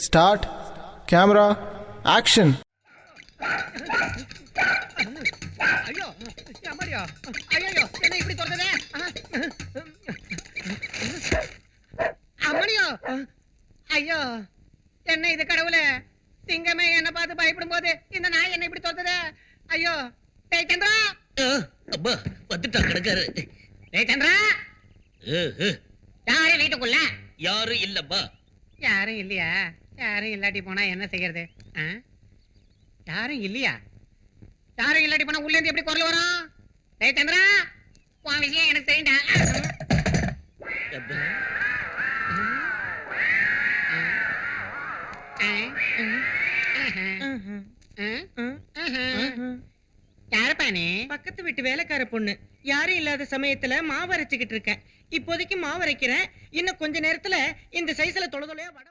Start. Camera action. ஐயோ அம்மாடியோ, ஐயோ என்ன இப்படி தொடர்ந்ததே? அம்மாடியோ, ஐயோ என்ன இது கடவுளே, சிங்கமே என்ன பார்த்து பயப்படும் போது இந்த நாய் என்ன இப்படி தொடர்ந்ததே? ஐயோ டேய் சந்திரா, அப்பா வந்துட்டா கிடக்காரு. டேய் சந்திரா, யாரு வீட்டுக்குள்ள? யாரும் இல்லப்பா. யாரும் இல்லையா? யாரும் இல்லாட்டி போனா என்ன செய்யறது? யாரும் இல்லையா? யாரும் இல்லாட்டி போனா உள்ள இருந்து எப்படி குரல் வரும்? டேய் சந்திரா, உன் விஷயம் எனக்கு தெரியும்டா. யாருப்பா நீ? பக்கத்து வீட்டு வேலைக்கார பொண்ணு. யாரும் இல்லாத சமயத்துல மாவு அரைச்சுக்கிட்டு இருக்கேன். இப்போதைக்கு மாவு அரைக்கிறேன். இன்னும் கொஞ்ச நேரத்துல இந்த சைஸ்ல தொலையா வடை